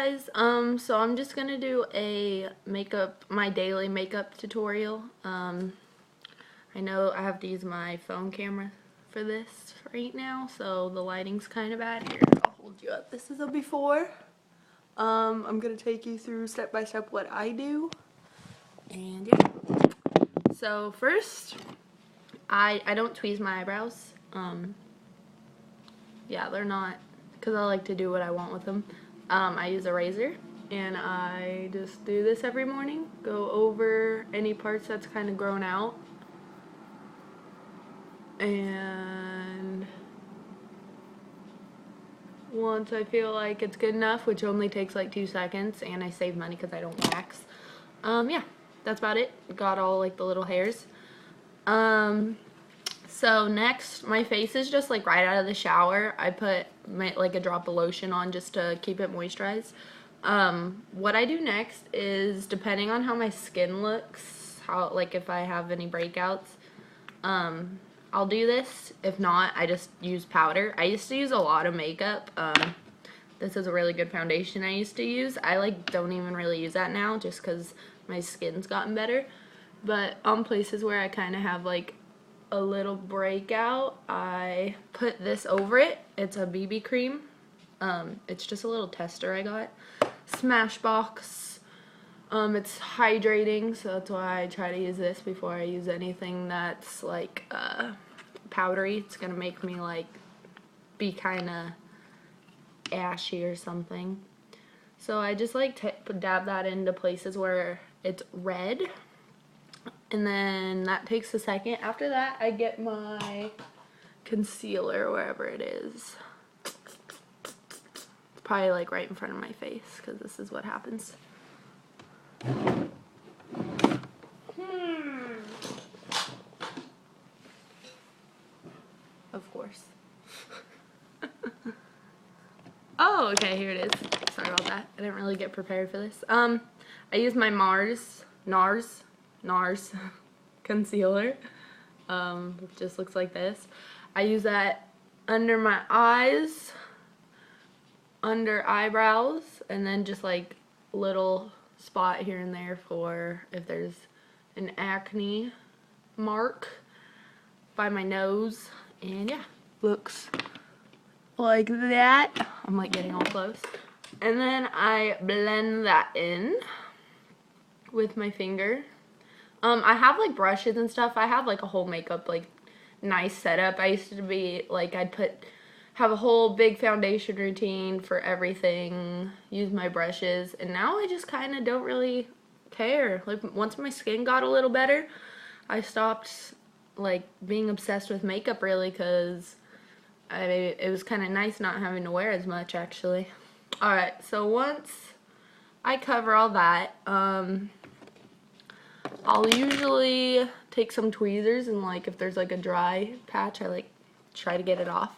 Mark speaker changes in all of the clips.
Speaker 1: guys, so I'm just gonna do my daily makeup tutorial. I know I have to use my phone camera for this right now, so the lighting's kind of bad. Here, I'll hold you up. This is a before. I'm gonna take you through step by step what I do, and yeah. So first, I don't tweeze my eyebrows. Yeah, they're not, because I like to do what I want with them. I use a razor, and I just do this every morning. Go over any parts that's kind of grown out. And once I feel like it's good enough, which only takes like 2 seconds, and I save money because I don't wax. Yeah, that's about it. Got all like the little hairs. So next, my face is just like right out of the shower. I put like a drop of lotion on just to keep it moisturized. What I do next is, depending on how my skin looks, like if I have any breakouts, I'll do this. If not, I just use powder. I used to use a lot of makeup. This is a really good foundation I used to use. I like don't even really use that now just because my skin's gotten better. But on places where I kind of have like a little breakout, I put this over it. It's a BB cream. It's just a little tester I got. Smashbox. It's hydrating, so that's why I try to use this before I use anything that's like powdery. It's gonna make me like be kind of ashy or something. So I just like dab that into places where it's red. And then that takes a second. After that, I get my concealer wherever it is. It's probably like right in front of my face because this is what happens. Of course. Oh, okay, here it is. Sorry about that. I didn't really get prepared for this. I use my NARS concealer. It just looks like this. I use that under my eyes, under eyebrows, and then just like little spot here and there for if there's an acne mark by my nose. And yeah, looks like that. I'm like getting all close. And then I blend that in with my finger. I have like brushes and stuff. I have like a whole makeup like nice setup. I used to be like have a whole big foundation routine for everything, use my brushes, and now I just kind of don't really care. Like once my skin got a little better, I stopped like being obsessed with makeup really, because it was kind of nice not having to wear as much actually. Alright, so once I cover all that, I'll usually take some tweezers and like if there's like a dry patch, I like try to get it off.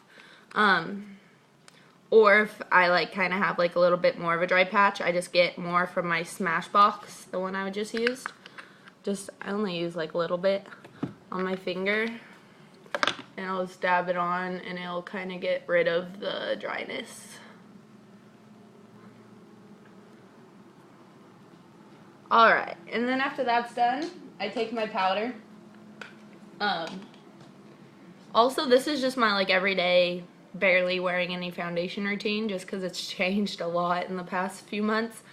Speaker 1: Or if I like kind of have like a little bit more of a dry patch, I just get more from my Smashbox, the one I just used. I only use like a little bit on my finger, and I'll just dab it on and it'll kind of get rid of the dryness. Alright, and then after that's done, I take my powder. Also, this is just my like everyday, barely wearing any foundation routine, just because it's changed a lot in the past few months.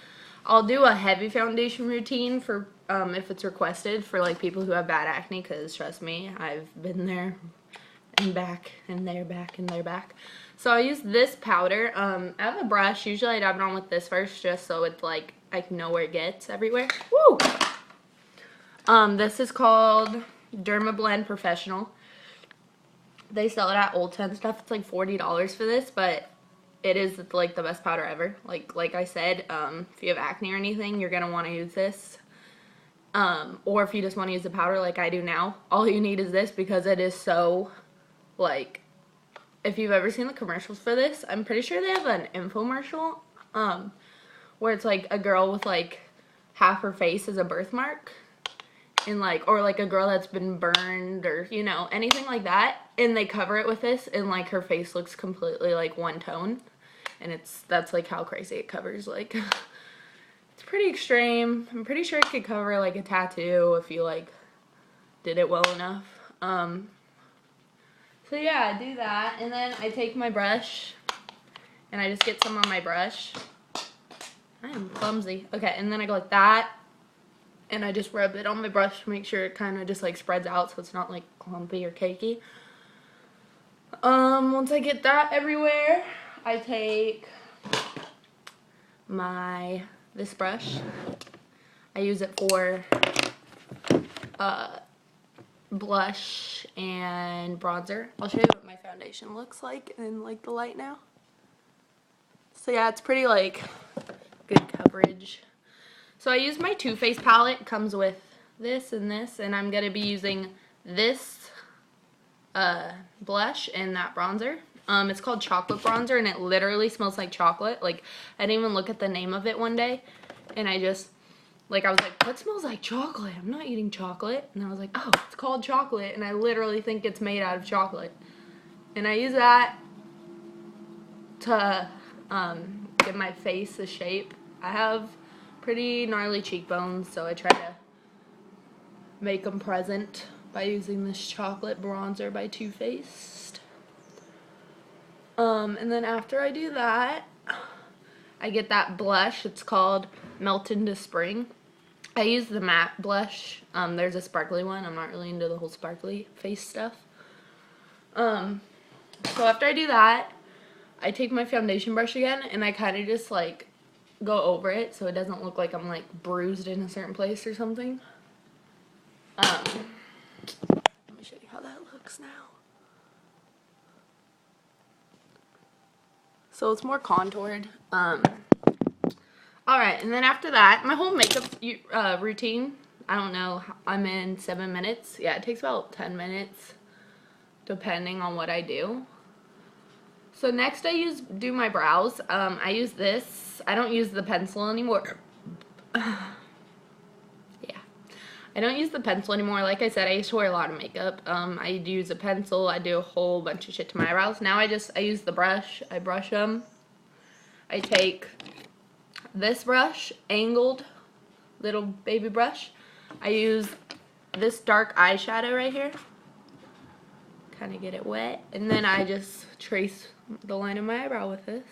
Speaker 1: I'll do a heavy foundation routine for if it's requested for like people who have bad acne, because trust me, I've been there and back and there, back and there, back. So I use this powder. I have a brush. Usually I dab it on with this first, just so it's like I know where it gets everywhere. Woo! This is called Dermablend Professional. They sell it at Ulta and stuff. It's like $40 for this, but it is like the best powder ever. Like I said, if you have acne or anything, you're gonna want to use this. Or if you just want to use the powder like I do now, all you need is this, because it is so, like, if you've ever seen the commercials for this, I'm pretty sure they have an infomercial, where it's like a girl with like half her face is a birthmark, and like, or like a girl that's been burned, or you know, anything like that, and they cover it with this, and like her face looks completely like one tone. and that's like how crazy it covers. Like, it's pretty extreme. I'm pretty sure it could cover like a tattoo if you like did it well enough. So yeah, I do that, and then I take my brush and I just get some on my brush. I am clumsy. Okay, and then I go like that, and I just rub it on my brush to make sure it kind of just like spreads out so it's not like clumpy or cakey. Once I get that everywhere, I take this brush. I use it for blush and bronzer. I'll show you what my foundation looks like in like the light now. So yeah, it's pretty like good coverage. So I use my Too Faced palette. It comes with this, and I'm gonna be using this blush and that bronzer. It's called chocolate bronzer, and it literally smells like chocolate. Like, I didn't even look at the name of it one day, and I was like, what smells like chocolate? I'm not eating chocolate. And I was like, oh, it's called chocolate, and I literally think it's made out of chocolate. And I use that to give my face a shape. I have pretty gnarly cheekbones, so I try to make them present by using this chocolate bronzer by Too Faced. And then after I do that, I get that blush. It's called Melt into Spring. I use the matte blush. There's a sparkly one. I'm not really into the whole sparkly face stuff. So after I do that, I take my foundation brush again, and I kind of just like go over it so it doesn't look like I'm like bruised in a certain place or something. Let me show you how that looks now. So it's more contoured. Alright, and then after that, my whole makeup routine, I don't know, I'm in 7 minutes. Yeah, it takes about 10 minutes, depending on what I do. So next I do my brows. I use this. I don't use the pencil anymore. Yeah. I don't use the pencil anymore. Like I said, I used to wear a lot of makeup. I use a pencil. I do a whole bunch of shit to my eyebrows. Now I use the brush. I brush them. I take this brush, angled little baby brush. I use this dark eyeshadow right here. Kind of get it wet. And then I just trace the line of my eyebrow with this.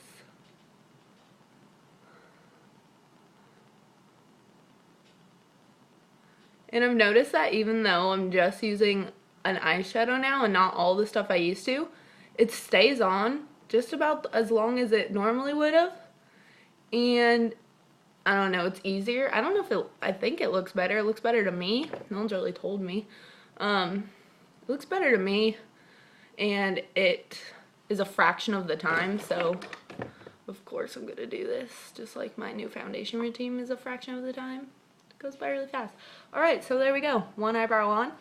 Speaker 1: And I've noticed that even though I'm just using an eyeshadow now and not all the stuff I used to, it stays on just about as long as it normally would have. And I don't know, it's easier. I don't know if I think it looks better. It looks better to me. No one's really told me. It looks better to me, and it is a fraction of the time, so of course I'm gonna do this. Just like my new foundation routine is a fraction of the time. It goes by really fast. Alright, so there we go. One eyebrow on.